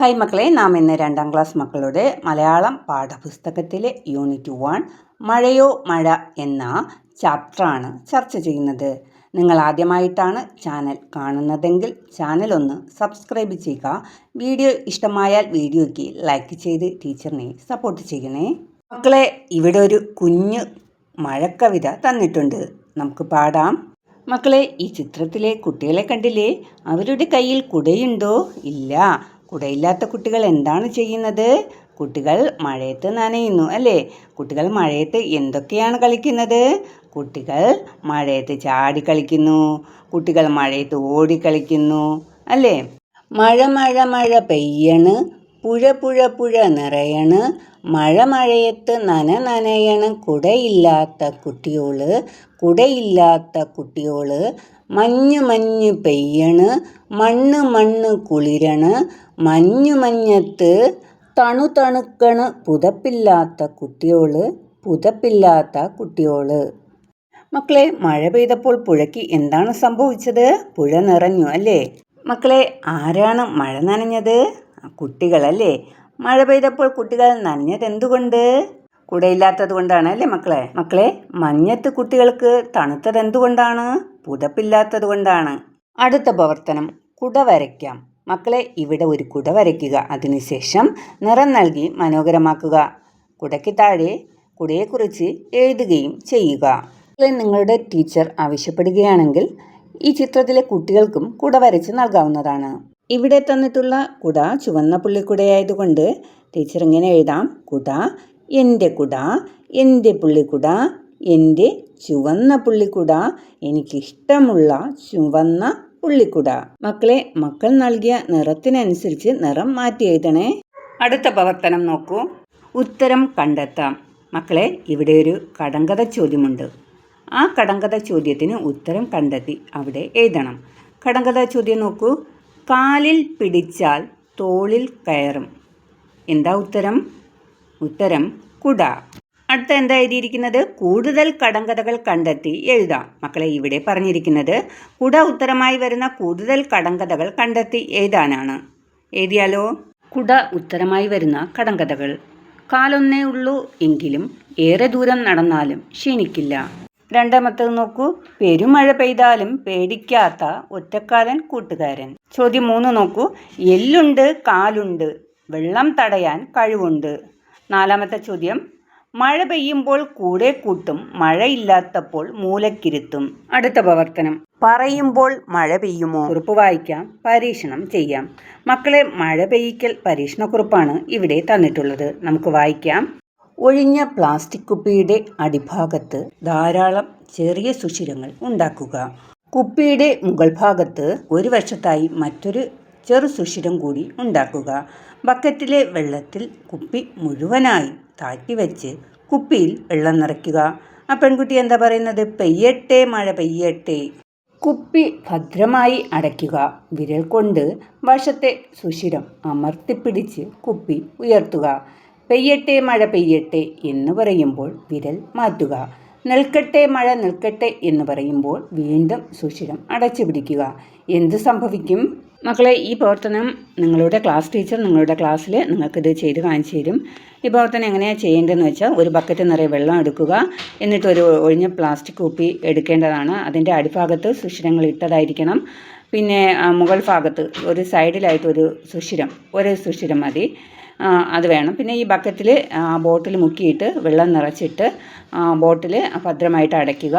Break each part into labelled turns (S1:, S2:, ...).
S1: Hi മക്കളെ, നാം ഇന്ന് 2ാം ക്ലാസ് മക്കളുടെ മലയാളം പാഠപുസ്തകത്തിലെ യൂണിറ്റ് 1 മഴയോ മഴ എന്ന ചാപ്റ്ററാണ് ചർച്ച ചെയ്യുന്നത്. നിങ്ങൾ ആദ്യമായിട്ടാണ് ചാനൽ കാണുന്നതെങ്കിൽ ചാനൽ ഒന്ന് സബ്സ്ക്രൈബ് ചെയ്യുക. വീഡിയോ ഇഷ്ടമായാൽ വീഡിയോയ്ക്ക് ലൈക്ക് ചെയ്ത് ടീച്ചറിനെ സപ്പോർട്ട് ചെയ്യണേ. മക്കളെ, ഇവിടെ ഒരു കുഞ്ഞു മഴക്കവിത തന്നിട്ടുണ്ട്, നമുക്ക് പാടാം. മക്കളെ, ഈ ചിത്രത്തിലെ കുട്ടികളെ കണ്ടില്ലേ? അവരുടെ കയ്യിൽ കുടയുണ്ടോ? ഇല്ല. കുടയില്ലാത്ത കുട്ടികൾ എന്താണ് ചെയ്യുന്നത്? കുട്ടികൾ മഴയത്ത് നനയുന്നു അല്ലേ? കുട്ടികൾ മഴയത്ത് എന്തൊക്കെയാണ് കളിക്കുന്നത്? കുട്ടികൾ മഴയത്ത് ചാടി കളിക്കുന്നു, കുട്ടികൾ മഴയത്ത് ഓടിക്കളിക്കുന്നു അല്ലേ? മഴ മഴ മഴ പെയ്യണ്, പുഴ പുഴ പുഴ നിറയണ്, മഴ മഴയത്ത് നനയണ്, കുടയില്ലാത്ത കുട്ടിയോള് കുടയില്ലാത്ത കുട്ടിയോള്, മഞ്ഞ് മഞ്ഞ് പെയ്യണ്, മണ്ണ് മണ്ണ് കുളിരണ്, മഞ്ഞത്ത് തണുക്കണ്, പുതപ്പില്ലാത്ത കുട്ടിയോള് പുതപ്പില്ലാത്ത കുട്ടിയോള്. മക്കളെ, മഴ പെയ്തപ്പോൾ പുഴയ്ക്ക് എന്താണ് സംഭവിച്ചത്? പുഴ നിറഞ്ഞു അല്ലേ? മക്കളെ, ആരാണ് മഴ നനഞ്ഞത്? കുട്ടികളല്ലേ. മഴ പെയ്തപ്പോൾ കുട്ടികൾ നനഞ്ഞത് എന്തുകൊണ്ട്? കുടയില്ലാത്തത് കൊണ്ടാണ് അല്ലേ മക്കളെ? മഞ്ഞത്ത് കുട്ടികൾക്ക് തണുത്തത് എന്തുകൊണ്ടാണ്? പുതപ്പില്ലാത്തത് കൊണ്ടാണ്. അടുത്ത പ്രവർത്തനം, കുട വരയ്ക്കാം. മക്കളെ, ഇവിടെ ഒരു കുട വരയ്ക്കുക. അതിനുശേഷം നിറം നൽകി മനോഹരമാക്കുക. കുടയ്ക്ക് താഴെ കുടയെക്കുറിച്ച് എഴുതുകയും ചെയ്യുക. നിങ്ങളുടെ ടീച്ചർ ആവശ്യപ്പെടുകയാണെങ്കിൽ ഈ ചിത്രത്തിലെ കുട്ടികൾക്കും കുട വരച്ച് നൽകാവുന്നതാണ്. ഇവിടെ തന്നിട്ടുള്ള കുട ചുവന്ന പുള്ളിക്കുടയായതുകൊണ്ട് ടീച്ചർ ഇങ്ങനെ എഴുതാം: കുട, എൻ്റെ കുട, എൻ്റെ പുള്ളിക്കുട, എൻ്റെ ചുവന്ന പുള്ളിക്കുട, എനിക്കിഷ്ടമുള്ള ചുവന്ന പുള്ളിക്കുട. മക്കളെ, മക്കൾ നൽകിയ നിറത്തിനനുസരിച്ച് നിറം മാറ്റി എഴുതണേ. അടുത്ത പ്രവർത്തനം നോക്കൂ. ഉത്തരം കണ്ടെത്താം. മക്കളെ, ഇവിടെ ഒരു കടങ്കഥ ചോദ്യമുണ്ട്. ആ കടങ്കഥ ചോദ്യത്തിന് ഉത്തരം കണ്ടെത്തി അവിടെ എഴുതണം. കടങ്കഥ ചോദ്യം നോക്കൂ. കാലിൽ പിടിച്ചാൽ തോളിൽ കയറും. എന്താ ഉത്തരം? ഉത്തരം കുട. അടുത്ത എന്താ എഴുതിയിരിക്കുന്നത്? കൂടുതൽ കടങ്കഥകൾ കണ്ടെത്തി എഴുതാം. മക്കളെ, ഇവിടെ പറഞ്ഞിരിക്കുന്നത് കുട ഉത്തരമായി വരുന്ന കൂടുതൽ കടങ്കഥകൾ കണ്ടെത്തി എഴുതാനാണ്. എഴുതിയാലോ? കുട ഉത്തരമായി വരുന്ന കടങ്കഥകൾ: കാലൊന്നേ ഉള്ളൂ എങ്കിലും ഏറെ ദൂരം നടന്നാലും ക്ഷീണിക്കില്ല. രണ്ടാമത്തേത് നോക്കൂ. പെരുമഴ പെയ്താലും പേടിക്കാത്ത ഒറ്റക്കാലൻ കൂട്ടുകാരൻ. ചോദ്യം 3 നോക്കൂ. എല്ലുണ്ട് കാലുണ്ട്, വെള്ളം തടയാൻ കഴിവുണ്ട്. നാലാമത്തെ ചോദ്യം, മഴ പെയ്യുമ്പോൾ കൂടെ കൂട്ടും, മഴയില്ലാത്തപ്പോൾ മൂലക്കിരുത്തും. അടുത്ത പ്രവർത്തനം, പറയുമ്പോൾ മഴ പെയ്യുമോ? കുറിപ്പ് വായിക്കാം, പരീക്ഷണം ചെയ്യാം. മക്കളെ, മഴ പെയ്യിക്കൽ പരീക്ഷണക്കുറിപ്പാണ് ഇവിടെ തന്നിട്ടുള്ളത്, നമുക്ക് വായിക്കാം. ഒഴിഞ്ഞ പ്ലാസ്റ്റിക് കുപ്പിയുടെ അടിഭാഗത്ത് ധാരാളം ചെറിയ സുഷിരങ്ങൾ ഉണ്ടാക്കുക. കുപ്പിയുടെ മുകൾ ഭാഗത്ത് ഒരു വശത്തായി മറ്റൊരു ചെറു സുഷിരം കൂടി ഉണ്ടാക്കുക. ബക്കറ്റിലെ വെള്ളത്തിൽ കുപ്പി മുഴുവനായി താഴ്ത്തിവെച്ച് കുപ്പിയിൽ വെള്ളം നിറയ്ക്കുക. ആ പെൺകുട്ടി എന്താ പറയുന്നത്? പെയ്യട്ടെ മഴ പെയ്യട്ടെ. കുപ്പി ഭദ്രമായി അടയ്ക്കുക. വിരൽ കൊണ്ട് വശത്തെ സുഷിരം അമർത്തിപ്പിടിച്ച് കുപ്പി ഉയർത്തുക. പെയ്യട്ടെ മഴ പെയ്യട്ടെ എന്ന് പറയുമ്പോൾ വിരൽ മാറ്റുക. നിൽക്കട്ടെ മഴ നിൽക്കട്ടെ എന്ന് പറയുമ്പോൾ വീണ്ടും സുഷിരം അടച്ചു പിടിക്കുക. എന്ത് സംഭവിക്കും? മക്കളെ, ഈ പ്രവർത്തനം നിങ്ങളുടെ ക്ലാസ് ടീച്ചർ നിങ്ങളുടെ ക്ലാസ്സിൽ നിങ്ങൾക്കിത് ചെയ്ത് കാണിച്ചു തരും. ഈ പ്രവർത്തനം എങ്ങനെയാണ് ചെയ്യേണ്ടതെന്ന് വെച്ചാൽ, ഒരു ബക്കറ്റ് നിറയെ വെള്ളം എടുക്കുക. എന്നിട്ട് ഒരു ഒഴിഞ്ഞ പ്ലാസ്റ്റിക് കുപ്പി എടുക്കേണ്ടതാണ്. അതിൻ്റെ അടിഭാഗത്ത് സുഷിരങ്ങൾ ഇട്ടതായിരിക്കണം. പിന്നെ മുകൾ ഭാഗത്ത് ഒരു സൈഡിലായിട്ട് ഒരു സുഷിരം മതി, അത് വേണം. പിന്നെ ഈ ബക്കറ്റിൽ ബോട്ടിൽ മുക്കിയിട്ട് വെള്ളം നിറച്ചിട്ട് ബോട്ടിൽ ഭദ്രമായിട്ട് അടയ്ക്കുക.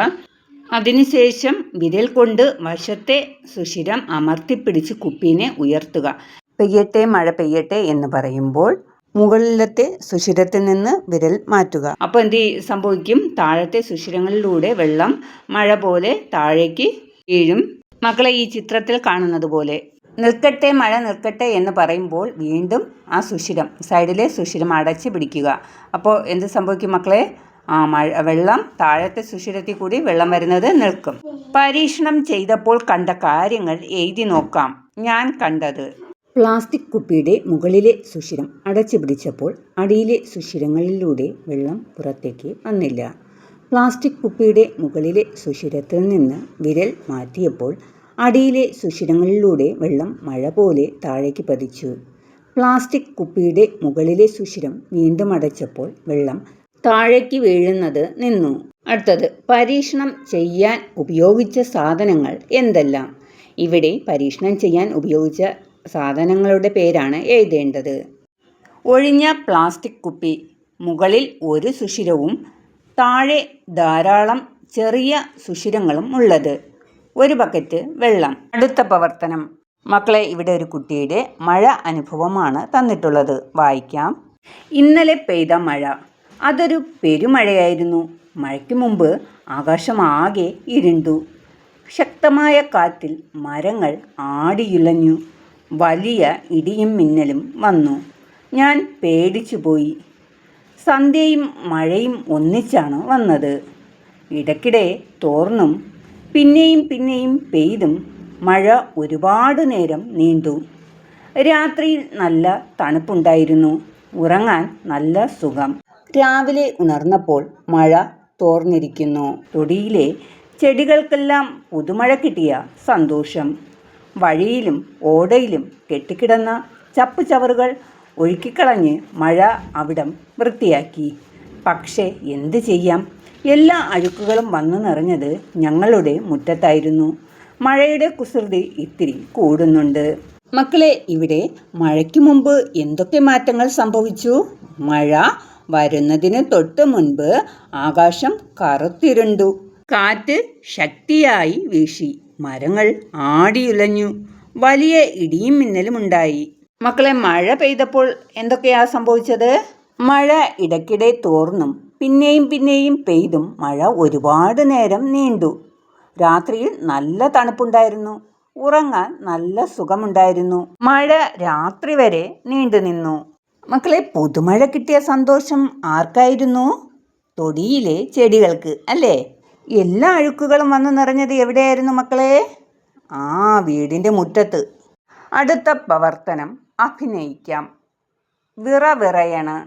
S1: അതിനുശേഷം വിരൽ കൊണ്ട് വശത്തെ സുഷിരം അമർത്തിപ്പിടിച്ച് കുപ്പീനെ ഉയർത്തുക. പെയ്യട്ടെ മഴ പെയ്യട്ടെ എന്ന് പറയുമ്പോൾ മുകളിലത്തെ സുഷിരത്തിൽ നിന്ന് വിരൽ മാറ്റുക. അപ്പോൾ എന്ത് സംഭവിക്കും? താഴത്തെ സുഷിരങ്ങളിലൂടെ വെള്ളം മഴ പോലെ താഴേക്ക് വീഴും. മക്കളെ, ഈ ചിത്രത്തിൽ കാണുന്നത് പോലെ നിൽക്കട്ടെ മഴ നിൽക്കട്ടെ എന്ന് പറയുമ്പോൾ വീണ്ടും ആ സൈഡിലെ സുഷിരം അടച്ച് പിടിക്കുക. അപ്പോൾ എന്ത് സംഭവിക്കും മക്കളെ? വെള്ളം താഴത്തെ സുഷിരത്തിൽ കൂടി വെള്ളം വരുന്നത് നിൽക്കും. പരീക്ഷണം ചെയ്തപ്പോൾ കണ്ട കാര്യങ്ങൾ എഴുതി നോക്കാം. ഞാൻ കണ്ടത്: പ്ലാസ്റ്റിക് കുപ്പിയുടെ മുകളിലെ സുഷിരം അടച്ചു പിടിച്ചപ്പോൾ അടിയിലെ സുഷിരങ്ങളിലൂടെ വെള്ളം പുറത്തേക്ക് വന്നില്ല. പ്ലാസ്റ്റിക് കുപ്പിയുടെ മുകളിലെ സുഷിരത്തിൽ നിന്ന് വിരൽ മാറ്റിയപ്പോൾ അടിയിലെ സുഷിരങ്ങളിലൂടെ വെള്ളം മഴ പോലെ താഴേക്ക് പതിച്ചു. പ്ലാസ്റ്റിക് കുപ്പിയുടെ മുകളിലെ സുഷിരം വീണ്ടും അടച്ചപ്പോൾ വെള്ളം താഴേക്ക് വീഴുന്നത് നിന്നു. അടുത്തത്, പരീക്ഷണം ചെയ്യാൻ ഉപയോഗിച്ച സാധനങ്ങൾ എന്തെല്ലാം? ഇവിടെ പരീക്ഷണം ചെയ്യാൻ ഉപയോഗിച്ച സാധനങ്ങളുടെ പേരാണ് എഴുതേണ്ടത്. ഒഴിഞ്ഞ പ്ലാസ്റ്റിക് കുപ്പി, മുകളിൽ ഒരു സുഷിരവും താഴെ ധാരാളം ചെറിയ സുഷിരങ്ങളും ഉള്ളത്, ഒരു ബക്കറ്റ് വെള്ളം. അടുത്ത പ്രവർത്തനം. മക്കളെ, ഇവിടെ ഒരു കുട്ടിയുടെ മഴ അനുഭവമാണ് തന്നിട്ടുള്ളത്. വായിക്കാം. ഇന്നലെ പെയ്ത മഴ. അതൊരു പെരുമഴയായിരുന്നു. മഴയ്ക്ക് മുമ്പ് ആകാശമാകെ ഇരുണ്ടു. ശക്തമായ കാറ്റിൽ മരങ്ങൾ ആടിയുലഞ്ഞു. വലിയ ഇടിയും മിന്നലും വന്നു. ഞാൻ പേടിച്ചുപോയി. സന്ധ്യയും മഴയും ഒന്നിച്ചാണ് വന്നത്. ഇടയ്ക്കിടെ തോർന്നും പിന്നെയും പെയ്തും മഴ ഒരുപാട് നേരം നീണ്ടു. രാത്രിയിൽ നല്ല തണുപ്പുണ്ടായിരുന്നു. ഉറങ്ങാൻ നല്ല സുഖം. രാവിലെ ഉണർന്നപ്പോൾ മഴ തോർന്നിരിക്കുന്നു. തൊടിയിലെ ചെടികൾക്കെല്ലാം പുതുമഴ കിട്ടിയ സന്തോഷം. വഴിയിലും ഓടയിലും കെട്ടിക്കിടന്ന ചപ്പുചവറുകൾ ഒഴുക്കിക്കളഞ്ഞ് മഴ അവിടം വൃത്തിയാക്കി. പക്ഷേ എന്ത് ചെയ്യാം, എല്ലാ അഴുക്കുകളും വന്നു നിറഞ്ഞത് ഞങ്ങളുടെ മുറ്റത്തായിരുന്നു. മഴയുടെ കുസൃതി ഇത്തിരി കൂടുന്നുണ്ട്. മക്കളെ, ഇവിടെ മഴയ്ക്ക് മുമ്പ് എന്തൊക്കെ മാറ്റങ്ങൾ സംഭവിച്ചു? മഴ വരുന്നതിന് തൊട്ട് മുൻപ് ആകാശം കറുത്തിരുണ്ടു. കാറ്റ് ശക്തിയായി വീശി. മരങ്ങൾ ആടിയുലഞ്ഞു. വലിയ ഇടിയും മിന്നലും ഉണ്ടായി. മക്കളെ, മഴ പെയ്തപ്പോൾ എന്തൊക്കെയാ സംഭവിച്ചത്? മഴ ഇടയ്ക്കിടെ തോർന്നും പിന്നെയും പെയ്തും മഴ ഒരുപാട് നേരം നീണ്ടു. രാത്രിയിൽ നല്ല തണുപ്പുണ്ടായിരുന്നു. ഉറങ്ങാൻ നല്ല സുഖമുണ്ടായിരുന്നു. മഴ രാത്രി വരെ നീണ്ടു നിന്നു. മക്കളെ, പുതുമഴ കിട്ടിയ സന്തോഷം ആർക്കായിരുന്നു? തൊടിയിലെ ചെടികൾക്ക്, അല്ലേ? എല്ലാ അഴുക്കുകളും വന്നു നിറഞ്ഞത് എവിടെയായിരുന്നു മക്കളെ? വീടിൻ്റെ മുറ്റത്ത്. അടുത്ത പ്രവർത്തനം, അഭിനയിക്കാം. വിറയണ്,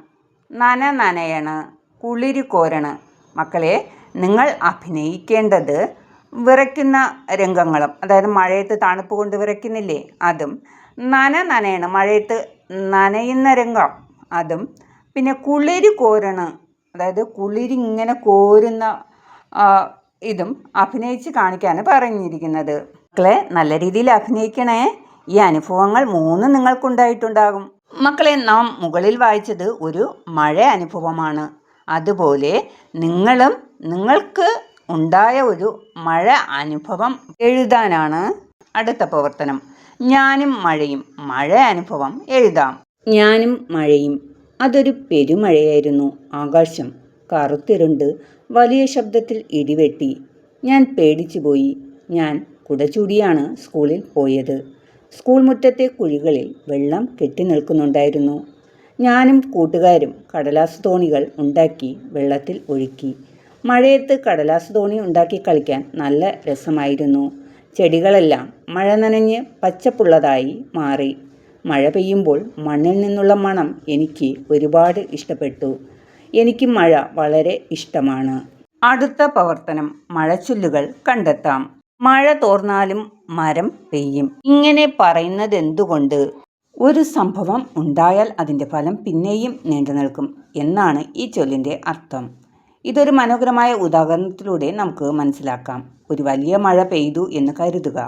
S1: നനയണ്, കുളിര് കോരണ്. മക്കളെ, നിങ്ങൾ അഭിനയിക്കേണ്ടത് വിറയ്ക്കുന്ന രംഗങ്ങളും, അതായത് മഴയത്ത് തണുപ്പ് കൊണ്ട് വിറയ്ക്കുന്നില്ലേ, അതും. നനയണ്, മഴയത്ത് നനയുന്ന രംഗം, അതും. പിന്നെ കുളിര് കോരണ്, അതായത് കുളിരിങ്ങനെ കോരുന്ന ഇതും അഭിനയിച്ച് കാണിക്കാണ് പറഞ്ഞിരിക്കുന്നത്. മക്കളെ, നല്ല രീതിയിൽ അഭിനയിക്കണേ. ഈ അനുഭവങ്ങൾ 3 നിങ്ങൾക്കുണ്ടായിട്ടുണ്ടാകും. മക്കളെ, നാം മുകളിൽ വായിച്ചത് ഒരു മഴ അനുഭവമാണ്. അതുപോലെ നിങ്ങൾക്ക് ഉണ്ടായ ഒരു മഴ അനുഭവം എഴുതാനാണ് അടുത്ത പ്രവർത്തനം. ഞാനും മഴയും. മഴ അനുഭവം എഴുതാം. ഞാനും മഴയും. അതൊരു പെരുമഴയായിരുന്നു. ആകാശം കറുത്തിരുണ്ട്. വലിയ ശബ്ദത്തിൽ ഇടിവെട്ടി. ഞാൻ പേടിച്ചുപോയി. ഞാൻ കുട ചൂടിയാണ് സ്കൂളിൽ പോയത്. സ്കൂൾ മുറ്റത്തെ കുഴികളിൽ വെള്ളം കെട്ടി നിൽക്കുന്നുണ്ടായിരുന്നു. ഞാനും കൂട്ടുകാരും കടലാസ് തോണികൾ ഉണ്ടാക്കി വെള്ളത്തിൽ ഒഴുക്കി. മഴയത്ത് കടലാസ് തോണി ഉണ്ടാക്കി കളിക്കാൻ നല്ല രസമായിരുന്നു. ചെടികളെല്ലാം മഴ നനഞ്ഞ് പച്ചപ്പുള്ളതായി മാറി. മഴ പെയ്യുമ്പോൾ മണ്ണിൽ നിന്നുള്ള മണം എനിക്ക് ഒരുപാട് ഇഷ്ടപ്പെട്ടു. എനിക്ക് മഴ വളരെ ഇഷ്ടമാണ്. അടുത്ത പ്രവർത്തനം, മഴച്ചുല്ലുകൾ കണ്ടെത്താം. മഴ തോർന്നാലും മരം പെയ്യും. ഇങ്ങനെ പറയുന്നതെന്തുകൊണ്ട്? ഒരു സംഭവം ഉണ്ടായാൽ അതിൻ്റെ ഫലം പിന്നെയും നീണ്ടു നിൽക്കും എന്നാണ് ഈ ചൊല്ലിൻ്റെ അർത്ഥം. ഇതൊരു മനോഹരമായ ഉദാഹരണത്തിലൂടെ നമുക്ക് മനസ്സിലാക്കാം. ഒരു വലിയ മഴ പെയ്തു എന്ന് കരുതുക.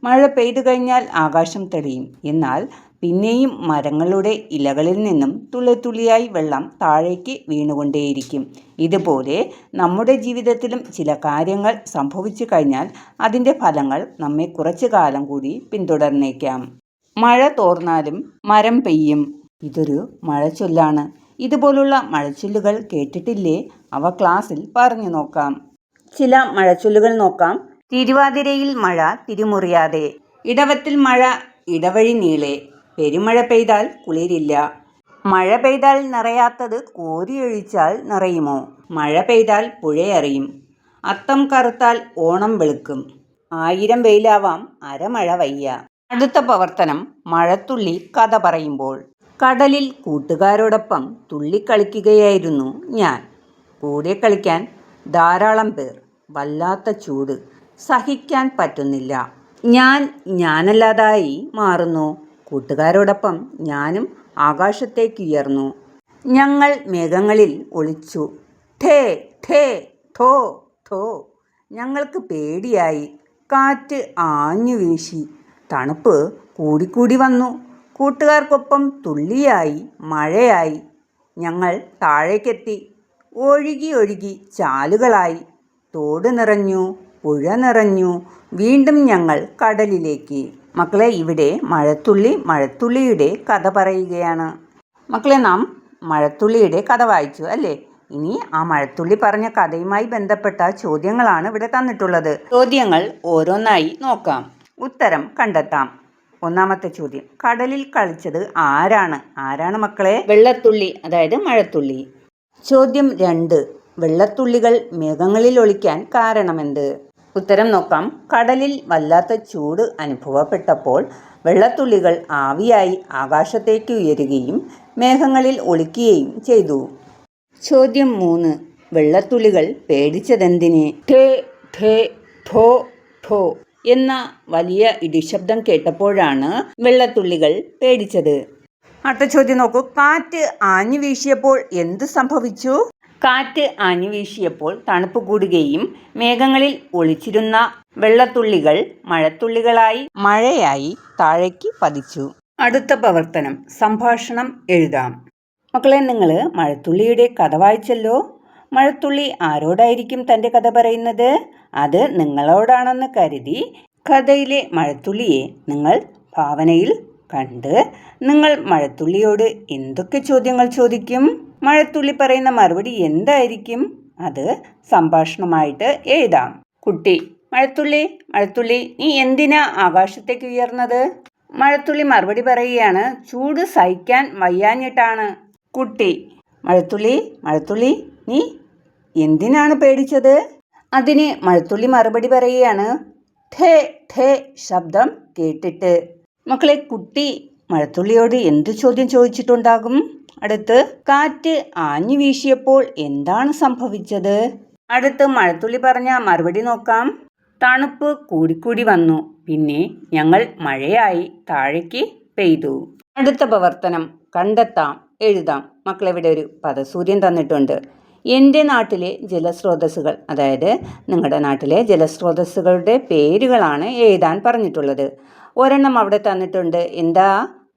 S1: മഴ പെയ്തു കഴിഞ്ഞാൽ ആകാശം തെളിയും. എന്നാൽ പിന്നെയും മരങ്ങളുടെ ഇലകളിൽ നിന്നും തുള്ളിത്തുള്ളിയായി വെള്ളം താഴേക്ക് വീണുകൊണ്ടേയിരിക്കും. ഇതുപോലെ നമ്മുടെ ജീവിതത്തിലും ചില കാര്യങ്ങൾ സംഭവിച്ചു കഴിഞ്ഞാൽ അതിൻ്റെ ഫലങ്ങൾ നമ്മെ കുറച്ചു കാലം കൂടി പിന്തുടർന്നേക്കാം. മഴ തോർന്നാലും മരം പെയ്യും. ഇതൊരു മഴച്ചൊല്ലാണ്. ഇതുപോലുള്ള മഴച്ചൊല്ലുകൾ കേട്ടിട്ടില്ലേ? അവ ക്ലാസ്സിൽ പറഞ്ഞു നോക്കാം. ചില മഴച്ചൊല്ലുകൾ നോക്കാം. തിരുവാതിരയിൽ മഴ തിരിമുറിയാതെ. ഇടവത്തിൽ മഴ ഇടവഴി നീളെ. പെരുമഴ പെയ്താൽ കുളിരില്ല. മഴ പെയ്താൽ നിറയാത്തത് കോരിയൊഴിച്ചാൽ നിറയുമോ? മഴ പെയ്താൽ പുഴയറിയും. അത്തം കറുത്താൽ ഓണം വെളുക്കും. 1000 വെയിലാവാം അരമഴ വയ്യ. അടുത്ത പ്രവർത്തനം, മഴത്തുള്ളി കഥ പറയുമ്പോൾ. കടലിൽ കൂട്ടുകാരോടൊപ്പം തുള്ളിക്കളിക്കുകയായിരുന്നു ഞാൻ. കൂടെ കളിക്കാൻ ധാരാളം പേർ. വല്ലാത്ത ചൂട്, സഹിക്കാൻ പറ്റുന്നില്ല. ഞാനല്ലാതായി മാറുന്നു. കൂട്ടുകാരോടൊപ്പം ഞാനും ആകാശത്തേക്കുയർന്നു. ഞങ്ങൾ മേഘങ്ങളിൽ ഒളിച്ചു. ഠേ ഠേ ഠോ ഠോ. ഞങ്ങൾക്ക് പേടിയായി. കാറ്റ് ആഞ്ഞു വീശി. തണുപ്പ് കൂടിക്കൂടി വന്നു. കൂട്ടുകാർക്കൊപ്പം തുള്ളിയായി മഴയായി. ഞങ്ങൾ താഴേക്കെത്തി. ഒഴുകി ഒഴുകി ചാലുകളായി. തോട് നിറഞ്ഞു, പുഴ നിറഞ്ഞു. വീണ്ടും ഞങ്ങൾ കടലിലേക്ക്. മക്കളെ, ഇവിടെ മഴത്തുള്ളിയുടെ കഥ പറയുകയാണ്. മക്കളെ, നാം മഴത്തുള്ളിയുടെ കഥ വായിച്ചു അല്ലേ? ഇനി ആ മഴത്തുള്ളി പറഞ്ഞ കഥയുമായി ബന്ധപ്പെട്ട ചോദ്യങ്ങളാണ് ഇവിടെ തന്നിട്ടുള്ളത്. ചോദ്യങ്ങൾ ഓരോന്നായി നോക്കാം. ഉത്തരം കണ്ടെത്താം. ഒന്നാമത്തെ ചോദ്യം, കടലിൽ കളിച്ചത് ആരാണ് മക്കളെ? വെള്ളത്തുള്ളി, അതായത് മഴത്തുള്ളി. ചോദ്യം 2, വെള്ളത്തുള്ളികൾ മേഘങ്ങളിൽ ഒളിക്കാൻ കാരണമെന്ത്? ഉത്തരം നോക്കാം. കടലിൽ വല്ലാത്ത ചൂട് അനുഭവപ്പെട്ടപ്പോൾ വെള്ളത്തുള്ളികൾ ആവിയായി ആകാശത്തേക്ക് ഉയരുകയും മേഘങ്ങളിൽ ഒളിക്കുകയും ചെയ്തു. ചോദ്യം 3, വെള്ളത്തുള്ളികൾ പേടിച്ചതെന്തിന്? ഠേ ഠേ ഠോ ഠോ എന്ന വലിയ ഇടിശബ്ദം കേട്ടപ്പോഴാണ് വെള്ളത്തുള്ളികൾ പേടിച്ചത്. അടുത്ത ചോദ്യം നോക്കൂ. കാറ്റ് ആഞ്ഞു വീശിയപ്പോൾ എന്ത് സംഭവിച്ചു? കാറ്റ് ആഞ്ഞു വീശിയപ്പോൾ തണുപ്പ് കൂടുകയും മേഘങ്ങളിൽ ഒളിച്ചിരുന്ന വെള്ളത്തുള്ളികൾ മഴയായി താഴേക്ക് പതിച്ചു. അടുത്ത പ്രവർത്തനം, സംഭാഷണം എഴുതാം. മക്കളെ, നിങ്ങൾ മഴത്തുള്ളിയുടെ കഥ വായിച്ചല്ലോ. മഴത്തുള്ളി ആരോടായിരിക്കും തൻ്റെ കഥ പറയുന്നത്? അത് നിങ്ങളോടാണെന്ന് കരുതി കഥയിലെ മഴത്തുള്ളിയെ നിങ്ങൾ ഭാവനയിൽ കണ്ട് നിങ്ങൾ മഴത്തുള്ളിയോട് എന്തൊക്കെ ചോദ്യങ്ങൾ ചോദിക്കും? മഴത്തുള്ളി പറയുന്ന മറുപടി എന്തായിരിക്കും? അത് സംഭാഷണമായിട്ട് എഴുതാം. കുട്ടി: മഴത്തുള്ളി നീ എന്തിനാ ആകാശത്തേക്ക് ഉയർന്നത്? മഴത്തുള്ളി മറുപടി പറയുകയാണ്, ചൂട് സഹിക്കാൻ വയ്യാഞ്ഞിട്ടാണ്. കുട്ടി: മഴത്തുള്ളി നീ എന്തിനാണ് പേടിച്ചത്? അതിന് മഴത്തുള്ളി മറുപടി പറയുകയാണ്, ഠേ ഠേ ശബ്ദം കേട്ടിട്ട്. മക്കളെ, കുട്ടി മഴത്തുള്ളിയോട് എന്ത് ചോദ്യം ചോദിച്ചിട്ടുണ്ടാകും? അടുത്ത്, കാറ്റ് ആഞ്ഞു വീശിയപ്പോൾ എന്താണ് സംഭവിച്ചത്? അടുത്ത് മഴത്തുള്ളി പറഞ്ഞ മറുപടി നോക്കാം. തണുപ്പ് കൂടിക്കൂടി വന്നു. പിന്നെ ഞങ്ങൾ മഴയായി താഴേക്ക് പെയ്തു. അടുത്ത പ്രവർത്തനം, കണ്ടെത്താം, എഴുതാം. മക്കളിവിടെ ഒരു പദസൂര്യൻ തന്നിട്ടുണ്ട്. എൻ്റെ നാട്ടിലെ ജലസ്രോതസ്സുകൾ, അതായത് നിങ്ങളുടെ നാട്ടിലെ ജലസ്രോതസ്സുകളുടെ പേരുകളാണ് എഴുതാൻ പറഞ്ഞിട്ടുള്ളത്. ഒരെണ്ണം അവിടെ തന്നിട്ടുണ്ട്. എന്താ?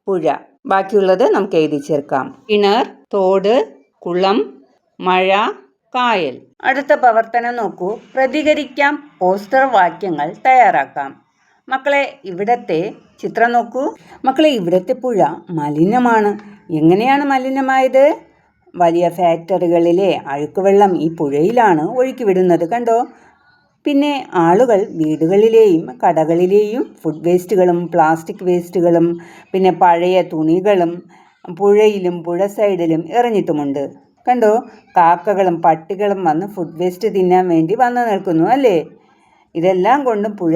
S1: പുഴ. ബാക്കിയുള്ളത് നമുക്ക് എഴുതി ചേർക്കാം. കിണർ, തോട്, കുളം, മഴ, കായൽ. അടുത്ത പ്രവർത്തനം നോക്കൂ. പ്രതികരിക്കാം, പോസ്റ്റർ വാക്യങ്ങൾ തയ്യാറാക്കാം. മക്കളെ, ഇവിടത്തെ ചിത്രം നോക്കൂ. മക്കളെ, ഇവിടത്തെ പുഴ മലിനമാണ്. എങ്ങനെയാണ് മലിനമായത്? വലിയ ഫാക്ടറികളിലെ അഴുക്കുവെള്ളം ഈ പുഴയിലാണ് ഒഴുക്കി വിടുന്നത്. കണ്ടോ? പിന്നെ ആളുകൾ വീടുകളിലെയും കടകളിലെയും ഫുഡ് വേസ്റ്റുകളും പ്ലാസ്റ്റിക് വേസ്റ്റുകളും പിന്നെ പഴയ തുണികളും പുഴയിലും പുഴ സൈഡിലും എറിഞ്ഞിട്ടുമുണ്ട്. കണ്ടോ? കാക്കകളും പട്ടികളും വന്ന് ഫുഡ് വേസ്റ്റ് തിന്നാൻ വേണ്ടി വന്നു നിൽക്കുന്നു അല്ലേ? ഇതെല്ലാം കൊണ്ടും പുഴ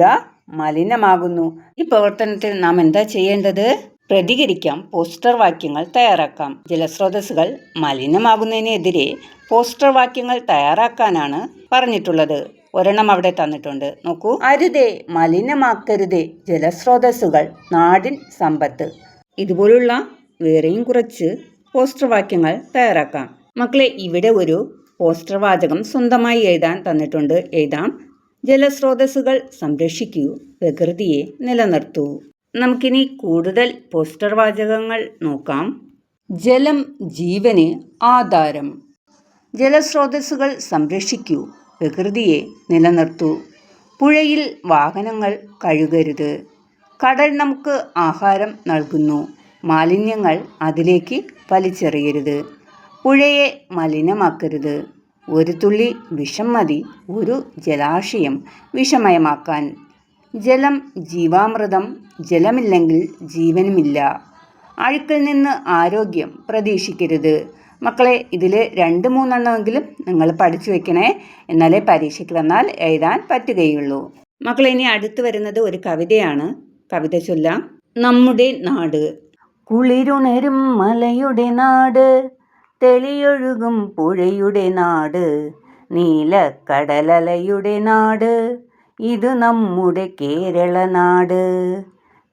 S1: മലിനമാകുന്നു. ഈ പ്രവർത്തനത്തിൽ നാം എന്താ ചെയ്യേണ്ടത്? പ്രതികരിക്കാം, പോസ്റ്റർ വാക്യങ്ങൾ തയ്യാറാക്കാം. ജലസ്രോതസ്സുകൾ മലിനമാകുന്നതിനെതിരെ പോസ്റ്റർ വാക്യങ്ങൾ തയ്യാറാക്കാനാണ് പറഞ്ഞിട്ടുള്ളത്. ഒരെണ്ണം അവിടെ തന്നിട്ടുണ്ട്. നോക്കൂ. അരുതേ, മലിനമാക്കരുതേ ജലസ്രോതസ്സുകൾ, നാടിൻ സമ്പത്ത്. ഇതുപോലുള്ള വേറെയും കുറച്ച് പോസ്റ്റർ വാക്യങ്ങൾ തയ്യാറാക്കാം. മക്കളെ, ഇവിടെ ഒരു പോസ്റ്റർ വാചകം സ്വന്തമായി എഴുതാൻ തന്നിട്ടുണ്ട്. എഴുതാം. ജലസ്രോതസ്സുകൾ സംരക്ഷിക്കൂ, പ്രകൃതിയെ നിലനിർത്തൂ. നമുക്കിനി കൂടുതൽ പോസ്റ്റർ വാചകങ്ങൾ നോക്കാം. ജലം ജീവന് ആധാരം. ജലസ്രോതസ്സുകൾ സംരക്ഷിക്കൂ, പ്രകൃതിയെ നിലനിർത്തൂ. പുഴയിൽ വാഹനങ്ങൾ കഴുകരുത്. കടൽ നമുക്ക് ആഹാരം നൽകുന്നു. മാലിന്യങ്ങൾ അതിലേക്ക് വലിച്ചെറിയരുത്. പുഴയെ മലിനമാക്കരുത്. ഒരു തുള്ളി വിഷം മതി ഒരു ജലാശയം വിഷമയമാക്കാൻ. ജലം ജീവാമൃതം. ജലമില്ലെങ്കിൽ ജീവനുമില്ല. അഴുക്കിൽ നിന്ന് ആരോഗ്യം പ്രതീക്ഷിക്കരുത്. മക്കളെ, ഇതിൽ 2-3 എണ്ണമെങ്കിലും നിങ്ങൾ പഠിച്ചു വെക്കണേ. എന്നാലേ പരീക്ഷയ്ക്ക് വന്നാൽ എഴുതാൻ പറ്റുകയുള്ളൂ. മക്കളെ, ഇനി അടുത്ത് വരുന്നത് ഒരു കവിതയാണ്. കവിത ചൊല്ലാം. നമ്മുടെ നാട്. കുളിരുണരും മലയുടെ നാട്, തെളിയൊഴുകും പുഴയുടെ നാട്, നീലക്കടലലയുടെ നാട്, ഇത് നമ്മുടെ കേരള നാട്.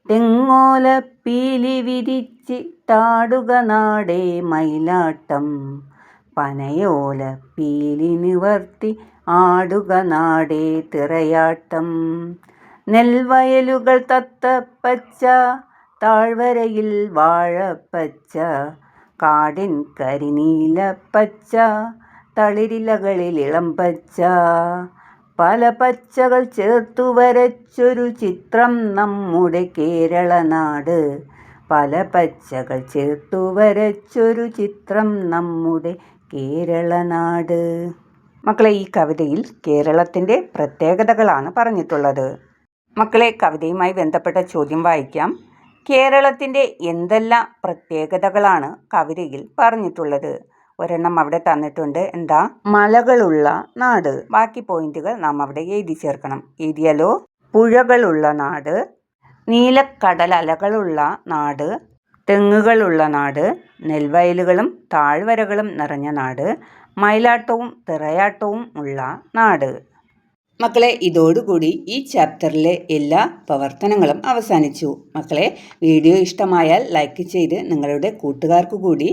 S1: തെങ്ങോല പീലി വിരിച്ച് തൊട്ടാടുക നാടേ മയിലാട്ടം, പനയോല പീലി നിവർത്തി ആടുക നാടേ തിറയാട്ടം. നെൽവയലുകൾ തത്തപ്പച്ച, താഴ്വരയിൽ വാഴപ്പച്ച, കാടിൻ കരിനീലപ്പച്ച, തളിരിലകളിൽ ഇളംപച്ച. പല പച്ചകൾ ചേർത്തു വരച്ചൊരു ചിത്രം നമ്മുടെ കേരളനാട്, പല പച്ചകൾ ചേർത്തു വരച്ചൊരു ചിത്രം നമ്മുടെ കേരളനാട്. മക്കളെ, ഈ കവിതയിൽ കേരളത്തിൻ്റെ പ്രത്യേകതകളാണ് പറഞ്ഞിട്ടുള്ളത്. മക്കളെ, കവിതയുമായി ബന്ധപ്പെട്ട ചോദ്യം വായിക്കാം. കേരളത്തിൻ്റെ എന്തെല്ലാം പ്രത്യേകതകളാണ് കവിതയിൽ പറഞ്ഞിട്ടുള്ളത്? ഒരെണ്ണം അവിടെ തന്നിട്ടുണ്ട്. എന്താ? മലകളുള്ള നാട്. ബാക്കി പോയിന്റുകൾ നാം അവിടെ എഴുതി ചേർക്കണം. എഴുതിയാലോ? പുഴകളുള്ള നാട്, നീലക്കടലലകളുള്ള നാട്, തെങ്ങുകളുള്ള നാട്, നെൽവയലുകളും താഴ്വരകളും നിറഞ്ഞ നാട്, മയിലാട്ടവും തിറയാട്ടവും ഉള്ള നാട്. മക്കളെ, ഇതോടുകൂടി ഈ ചാപ്റ്ററിലെ എല്ലാ പ്രവർത്തനങ്ങളും അവസാനിച്ചു. മക്കളെ, വീഡിയോ ഇഷ്ടമായാൽ ലൈക്ക് ചെയ്ത് നിങ്ങളുടെ കൂട്ടുകാർക്ക് കൂടി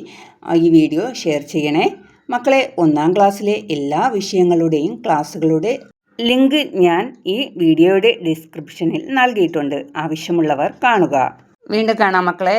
S1: ഈ വീഡിയോ ഷെയർ ചെയ്യണേ. മക്കളെ, 1-ാം ക്ലാസ്സിലെ എല്ലാ വിഷയങ്ങളുടെയും ക്ലാസ്സുകളുടെ ലിങ്ക് ഞാൻ ഈ വീഡിയോയുടെ ഡിസ്ക്രിപ്ഷനിൽ നൽകിയിട്ടുണ്ട്. ആവശ്യമുള്ളവർ കാണുക. വീണ്ടും കാണാം മക്കളെ.